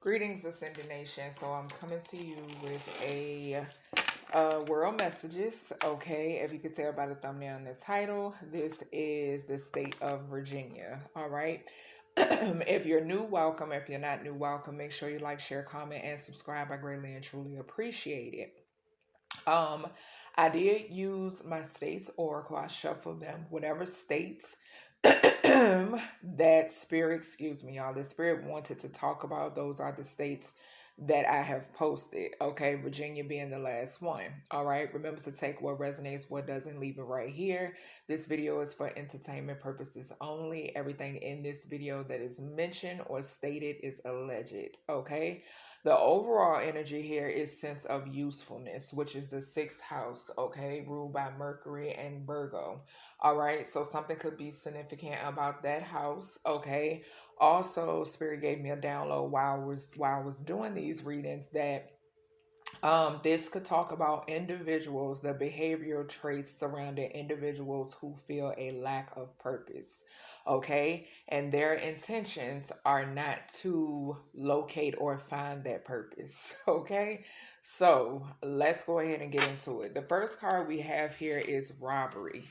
Greetings, Ascended Nation. So I'm coming to you with a world messages. Okay, if you could tell by the thumbnail and the title, this is the state of Virginia. All right. If you're new, welcome. If you're not new, welcome. Make sure you like, share, comment, and subscribe. I greatly and truly appreciate it. I did use my states oracle. I shuffled them, whatever states that spirit, excuse me, y'all, the spirit wanted to talk about. Those are the states that I have posted. Okay, Virginia being the last one. All right, remember to take what resonates, what doesn't, leave it right here. This video is for entertainment purposes only. Everything in this video that is mentioned or stated is alleged. Okay. The overall energy here is sense of usefulness, which is the 6th house, okay, ruled by Mercury and Virgo. All right, so something could be significant about that house, okay. Also, Spirit gave me a download while I was doing these readings that this could talk about individuals, the behavioral traits surrounding individuals who feel a lack of purpose. Okay, and their intentions are not to locate or find that purpose. Okay, so let's go ahead and get into it. The first card we have here is robbery.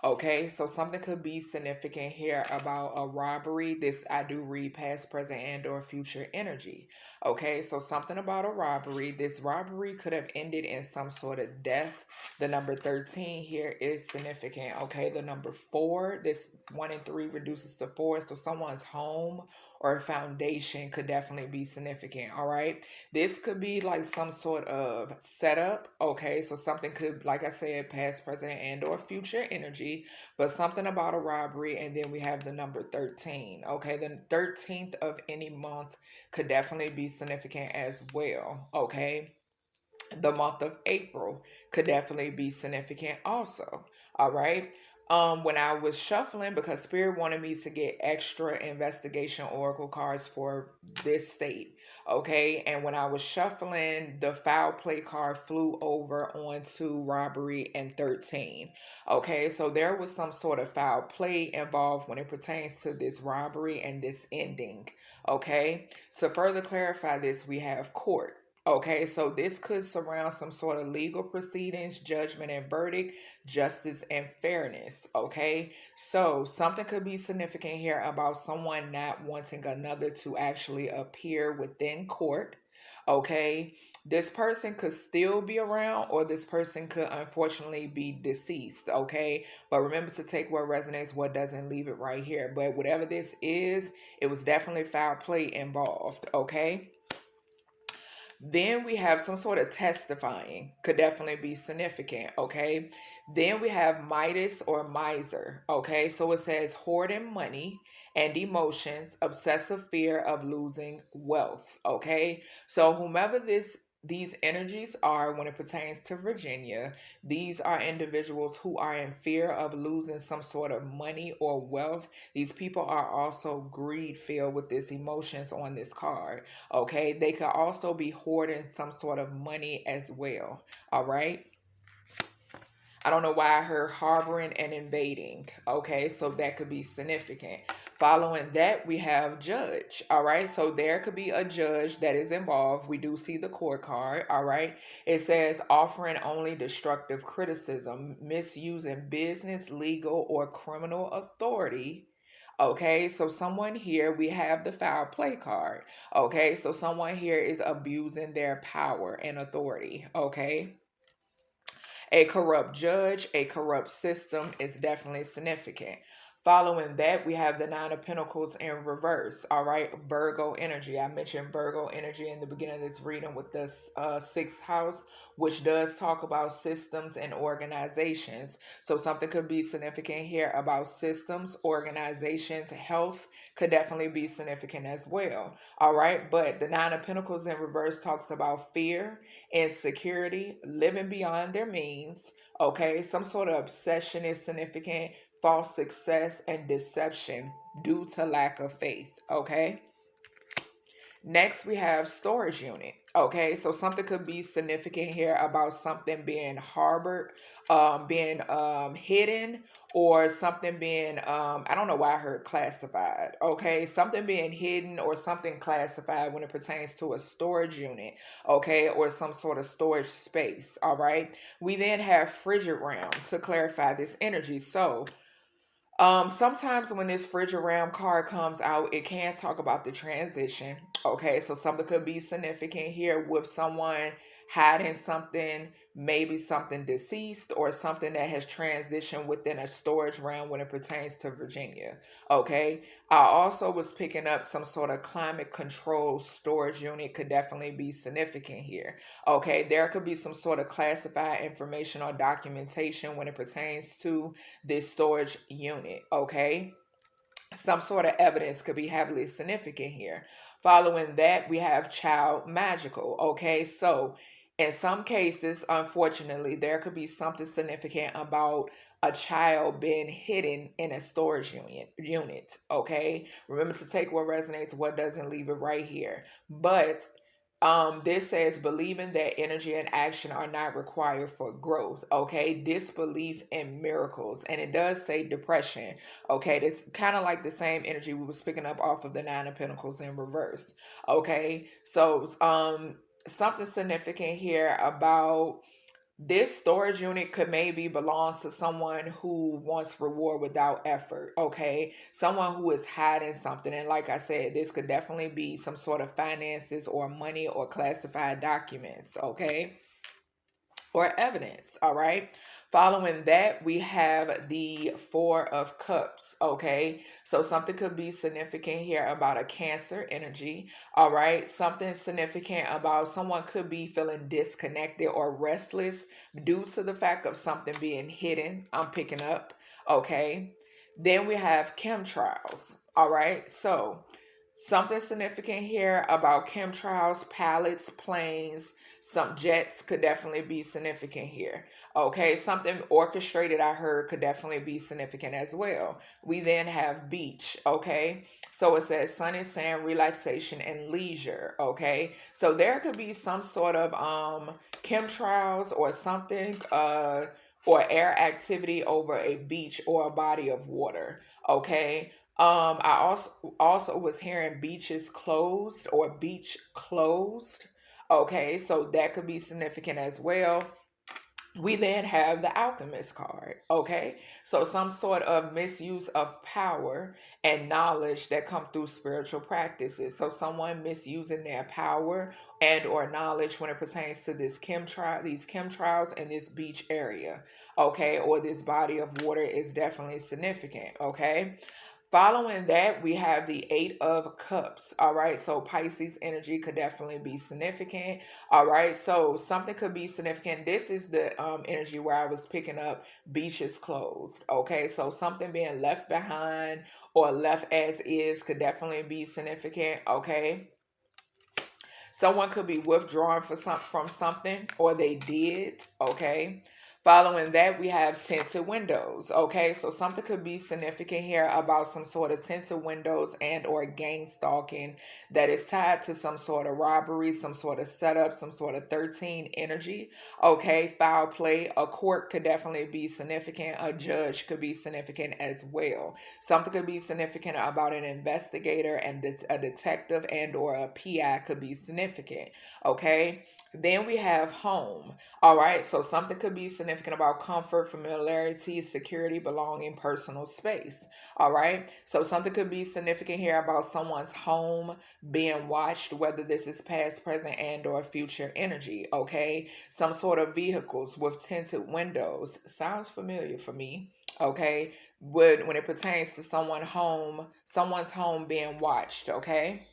Okay, so something could be significant here about a robbery. This I do read past, present, and or future energy. Okay, so something about a robbery. This robbery could have ended in some sort of death. The number 13 here is significant. Okay, the number 4, this 1 and 3 reduces to 4. So someone's home or foundation could definitely be significant. All right, this could be like some sort of setup. Okay, so something could, like I said, past, present, and or future energy, but something about a robbery. And then we have the number 13. Okay, the 13th of any month could definitely be significant as well. Okay, the month of April could definitely be significant also. All right. When I was shuffling, because Spirit wanted me to get extra investigation oracle cards for this state, okay, and when I was shuffling, the foul play card flew over onto robbery and 13. Okay, so there was some sort of foul play involved when it pertains to this robbery and this ending. Okay, to further clarify this, we have court. Okay, so this could surround some sort of legal proceedings, judgment and verdict, justice and fairness. Okay, so something could be significant here about someone not wanting another to actually appear within court. Okay, this person could still be around, or this person could unfortunately be deceased. Okay, but remember to take what resonates, what doesn't, leave it right here. But whatever this is, it was definitely foul play involved. Okay. Then we have some sort of testifying, could definitely be significant, okay? Then we have Midas or miser, okay? So it says hoarding money and emotions, obsessive fear of losing wealth, okay? So whomever these energies are when it pertains to Virginia, these are individuals who are in fear of losing some sort of money or wealth. These people are also greed filled with these emotions on this card. Okay, they could also be hoarding some sort of money as well. All right. I don't know why I heard harboring and invading. Okay, so that could be significant. Following that, we have judge. All right, so there could be a judge that is involved. We do see the court card. All right, it says offering only destructive criticism, misusing business, legal, or criminal authority. Okay, so someone here, we have the foul play card. Okay, so someone here is abusing their power and authority. Okay. A corrupt judge, a corrupt system is definitely significant. Following that, we have the 9 of Pentacles in reverse. All right, Virgo energy. I mentioned Virgo energy in the beginning of this reading with this 6th house, which does talk about systems and organizations. So something could be significant here about systems, organizations, health could definitely be significant as well. All right, but the 9 of Pentacles in reverse talks about fear, insecurity, living beyond their means. Okay, some sort of obsession is significant, false success and deception due to lack of faith. Okay. Next, we have storage unit. Okay, so something could be significant here about something being harbored, being hidden, or something being, I don't know why I heard classified. Okay, something being hidden or something classified when it pertains to a storage unit. Okay, or some sort of storage space. All right, we then have frigid realm to clarify this energy. So, sometimes when this frigid realm card comes out, it can talk about the transition. Okay, so something could be significant here with someone hiding something, maybe something deceased or something that has transitioned within a storage realm when it pertains to Virginia. Okay, I also was picking up some sort of climate control storage unit could definitely be significant here. Okay, there could be some sort of classified information or documentation when it pertains to this storage unit. Okay, some sort of evidence could be heavily significant here. Following that, we have child magical. Okay, so in some cases, unfortunately, there could be something significant about a child being hidden in a storage unit. Okay, remember to take what resonates, what doesn't, leave it right here. But this says believing that energy and action are not required for growth. Okay, disbelief in miracles, and it does say depression. Okay, this kind of like the same energy we was picking up off of the Nine of Pentacles in reverse. Okay, so something significant here about this storage unit could maybe belong to someone who wants reward without effort. Okay, someone who is hiding something, and like I said, this could definitely be some sort of finances or money or classified documents. Okay, or evidence. All right, following that, we have the Four of Cups. Okay, so something could be significant here about a Cancer energy. All right, something significant about someone could be feeling disconnected or restless due to the fact of something being hidden. I'm picking up. Okay, then we have chemtrails. All right, so something significant here about chemtrails, pallets, planes, some jets could definitely be significant here. Okay, something orchestrated I heard could definitely be significant as well. We then have beach. Okay, so it says sun and sand, relaxation and leisure. Okay, so there could be some sort of chemtrails or something or air activity over a beach or a body of water. Okay, I also was hearing beaches closed or beach closed. Okay, so that could be significant as well. We then have the alchemist card. Okay, so some sort of misuse of power and knowledge that come through spiritual practices. So someone misusing their power and or knowledge when it pertains to these chemtrails in this beach area. Okay, or this body of water is definitely significant. Okay, following that, we have the Eight of Cups. All right. So Pisces energy could definitely be significant. All right. So something could be significant. This is the energy where I was picking up beaches closed. Okay. So something being left behind or left as is could definitely be significant. Okay. Someone could be withdrawn from something or they did. Okay. Following that, we have tinted windows. Okay, so something could be significant here about some sort of tinted windows and or gang stalking that is tied to some sort of robbery, some sort of setup, some sort of 13 energy. Okay, foul play. A court could definitely be significant. A judge could be significant as well. Something could be significant about an investigator and a detective and or a PI could be significant. Okay, then we have home. All right, so something could be significant about comfort, familiarity, security, belonging, personal space. All right, so something could be significant here about someone's home being watched, whether this is past, present, and or future energy. Okay, some sort of vehicles with tinted windows. Sounds familiar for me. Okay, when it pertains to someone's home being watched. Okay.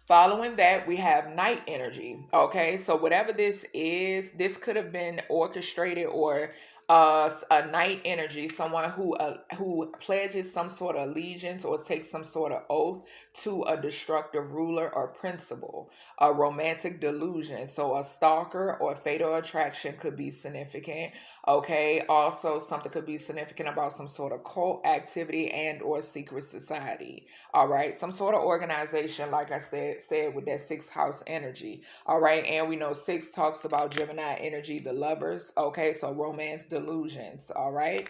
Following that, we have night energy. Okay, so whatever this is, this could have been orchestrated or A night energy, someone who pledges some sort of allegiance or takes some sort of oath to a destructive ruler or principle. A romantic delusion, so a stalker or fatal attraction could be significant. Okay, also something could be significant about some sort of cult activity and or secret society. All right, some sort of organization, like I said with that sixth house energy. All right, and we know six talks about Gemini energy, the lovers. Okay, so romance delusions. All right.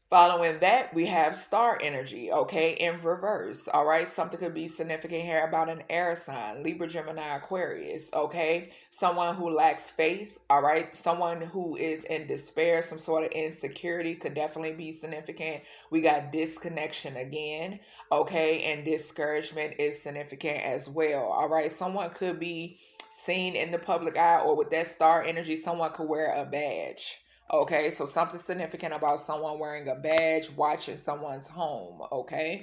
Following that, we have star energy, okay, in reverse. All right, something could be significant here about an air sign, Libra, Gemini, Aquarius, okay. Someone who lacks faith, all right. Someone who is in despair, some sort of insecurity could definitely be significant. We got disconnection again, okay, and discouragement is significant as well. All right, someone could be seen in the public eye, or with that star energy, someone could wear a badge. Okay, so something significant about someone wearing a badge, watching someone's home. Okay.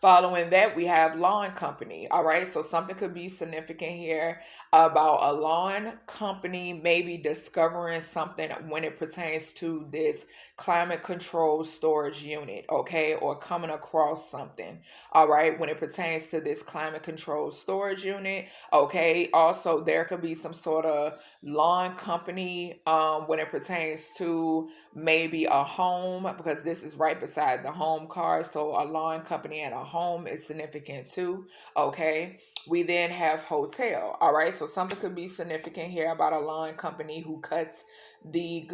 Following that, we have lawn company. All right, so something could be significant here about a lawn company maybe discovering something when it pertains to this climate control storage unit, okay, or coming across something. All right, when it pertains to this climate control storage unit, okay. Also, there could be some sort of lawn company when it pertains to maybe a home, because this is right beside the home card. So a lawn company and a home is significant too. Okay. We then have hotel. All right. So something could be significant here about a lawn company who cuts the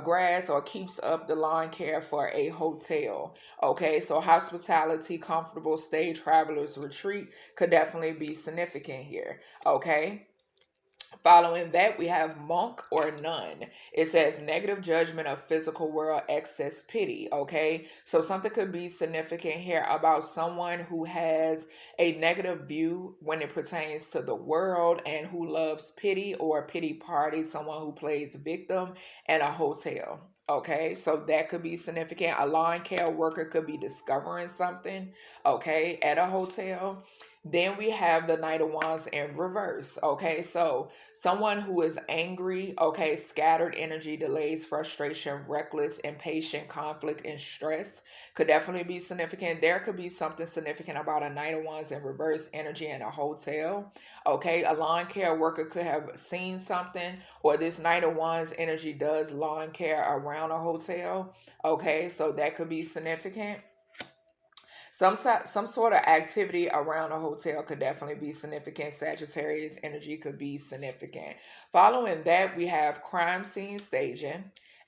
grass or keeps up the lawn care for a hotel. Okay. So hospitality, comfortable stay, travelers retreat could definitely be significant here. Okay. Following that, we have monk or nun. It says negative judgment of physical world, excess pity. Okay, so something could be significant here about someone who has a negative view when it pertains to the world and who loves pity or pity party, someone who plays victim in a hotel. Okay, so that could be significant. A lawn care worker could be discovering something, okay, at a hotel. Then we have the Knight of Wands in reverse. Okay, so someone who is angry, okay, scattered energy, delays, frustration, reckless, impatient, conflict, and stress could definitely be significant. There could be something significant about a Knight of Wands in reverse energy in a hotel. Okay, a lawn care worker could have seen something, or this Knight of Wands energy does lawn care around a hotel. Okay, so that could be significant. Some sort of activity around a hotel could definitely be significant. Sagittarius energy could be significant. Following that, we have crime scene staging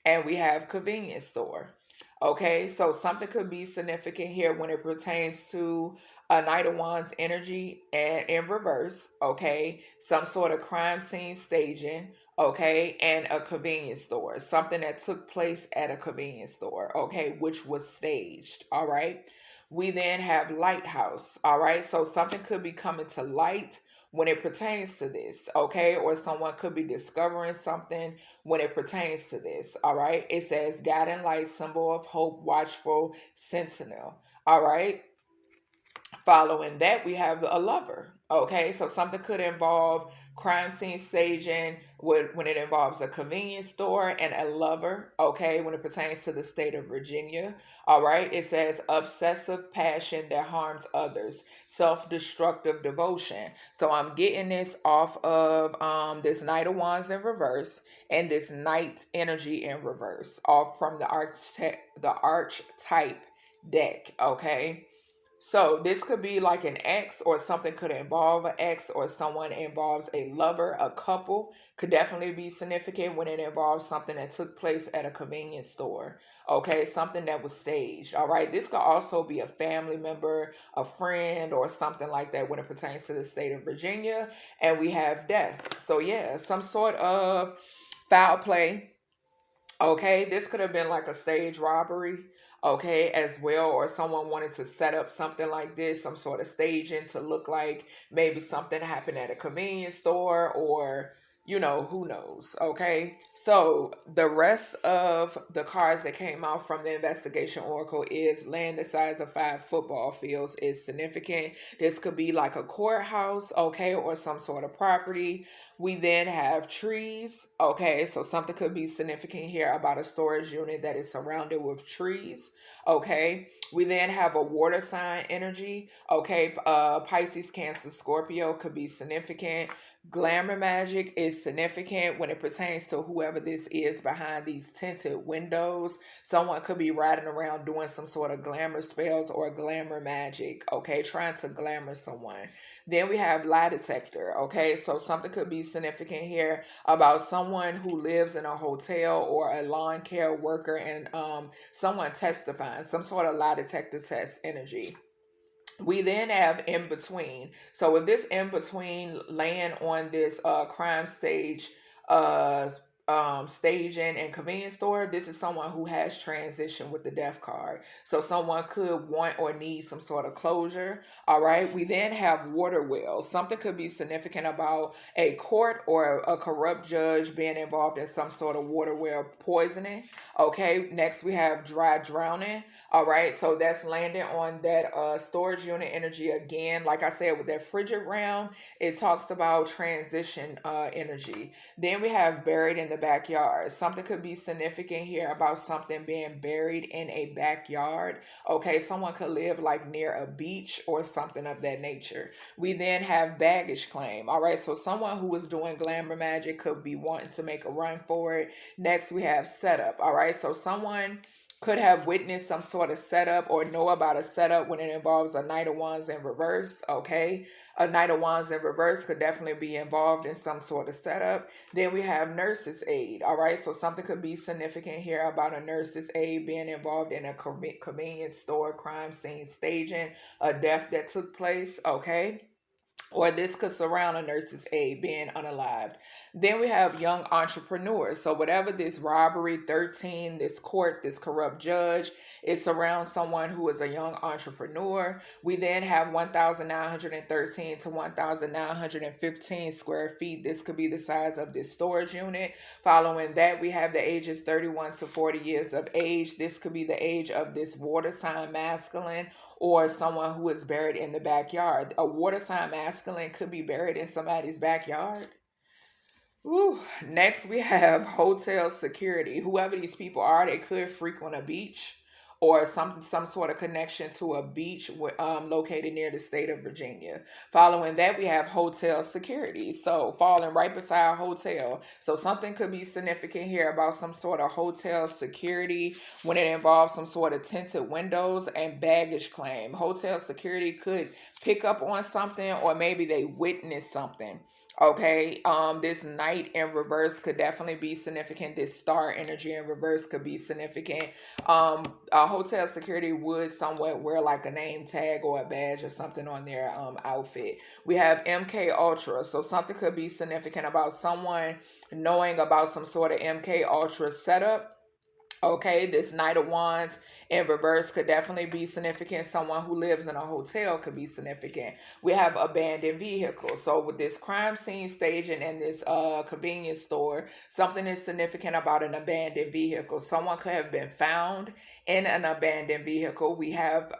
and we have convenience store. Okay, so something could be significant here when it pertains to a Knight of Wands energy and in reverse. Okay, some sort of crime scene staging. Okay, and a convenience store, something that took place at a convenience store. Okay, which was staged. All right. We then have lighthouse. All right. So something could be coming to light when it pertains to this. Okay. Or someone could be discovering something when it pertains to this. All right. It says guiding light, symbol of hope, watchful, sentinel. All right. Following that, we have a lover. Okay, so something could involve crime scene staging when it involves a convenience store and a lover. Okay, when it pertains to the state of Virginia. All right, it says obsessive passion that harms others, self-destructive devotion. So I'm getting this off of this Knight of Wands in reverse and this Knight energy in reverse, off from the archetype deck. Okay. So this could be like an ex, or something could involve an ex, or someone involves a lover. A couple could definitely be significant when it involves something that took place at a convenience store. Okay, something that was staged. All right, this could also be a family member, a friend, or something like that when it pertains to the state of Virginia. And we have death. So yeah, some sort of foul play. Okay, this could have been like a stage robbery, okay, as well, or someone wanted to set up something like this, some sort of staging to look like maybe something happened at a convenience store or you know, who knows? Okay. So the rest of the cards that came out from the investigation oracle is land the size of 5 football fields is significant. This could be like a courthouse, okay, or some sort of property. We then have trees, okay, so something could be significant here about a storage unit that is surrounded with trees, okay. We then have a water sign energy, okay. Pisces, Cancer, Scorpio could be significant. Glamour magic is significant when it pertains to whoever this is behind these tinted windows. Someone could be riding around doing some sort of glamour spells or glamour magic, okay, trying to glamour someone. Then we have lie detector, okay, so something could be significant here about someone who lives in a hotel or a lawn care worker and someone testifying, some sort of lie detector test energy. We then have in between. So with this in between laying on this crime stage uh staging and convenience store, this is someone who has transitioned with the death card. So someone could want or need some sort of closure. All right. We then have water wells. Something could be significant about a court or a corrupt judge being involved in some sort of water well poisoning. Okay. Next we have dry drowning. All right. So that's landing on that storage unit energy again. Like I said, with that frigid realm, it talks about transition energy. Then we have buried in the backyard. Something could be significant here about something being buried in a backyard. Okay, someone could live like near a beach or something of that nature. We then have baggage claim. All right, so someone who is doing glamour magic could be wanting to make a run for it. Next, we have setup. All right, so someone could have witnessed some sort of setup or know about a setup when it involves a Knight of Wands in reverse, okay? A Knight of Wands in reverse could definitely be involved in some sort of setup. Then we have nurse's aid, all right? So something could be significant here about a nurse's aid being involved in a convenience store, crime scene staging, a death that took place, okay? Or this could surround a nurse's aide being unalived. Then we have young entrepreneurs. So whatever this robbery 13, this court, this corrupt judge, it surrounds someone who is a young entrepreneur. We then have 1,913 to 1,915 square feet. This could be the size of this storage unit. Following that, we have the ages 31 to 40 years of age. This could be the age of this water sign masculine or someone who is buried in the backyard. A water sign masculine could be buried in somebody's backyard. Ooh. Next, we have hotel security. Whoever these people are, they could frequent a beach or some sort of connection to a beach located near the state of Virginia. Following that, we have hotel security. So falling right beside a hotel. So something could be significant here about some sort of hotel security when it involves some sort of tinted windows and baggage claim. Hotel security could pick up on something or maybe they witness something. Okay, this Knight in reverse could definitely be significant. This star energy in reverse could be significant. A hotel security would somewhat wear like a name tag or a badge or something on their outfit. We have MK Ultra, so something could be significant about someone knowing about some sort of MK Ultra setup. Okay, this Knight of Wands in reverse could definitely be significant. Someone who lives in a hotel could be significant. We have abandoned vehicles. So with this crime scene staging and this convenience store, something is significant about an abandoned vehicle. Someone could have been found in an abandoned vehicle. We have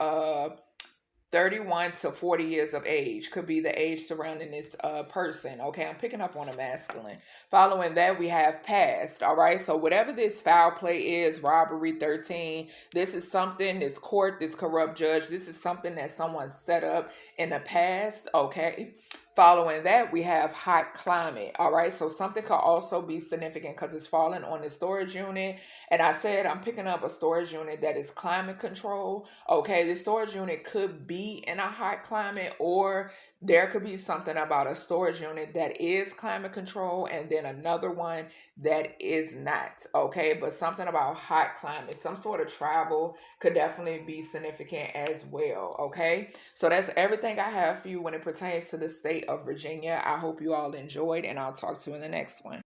31 to 40 years of age could be the age surrounding this person. Okay, I'm picking up on a masculine. Following that, we have past. All right, so whatever this foul play is, robbery 13, this is something, this court, this corrupt judge, this is something that someone set up in the past. Okay. Following that, we have hot climate. All right, so something could also be significant because it's falling on the storage unit. And I said I'm picking up a storage unit that is climate control. Okay, the storage unit could be in a hot climate, or there could be something about a storage unit that is climate control and then another one that is not. Okay, but something about hot climate, some sort of travel could definitely be significant as well. Okay, so that's everything I have for you when it pertains to the state of Virginia. I hope you all enjoyed, and I'll talk to you in the next one.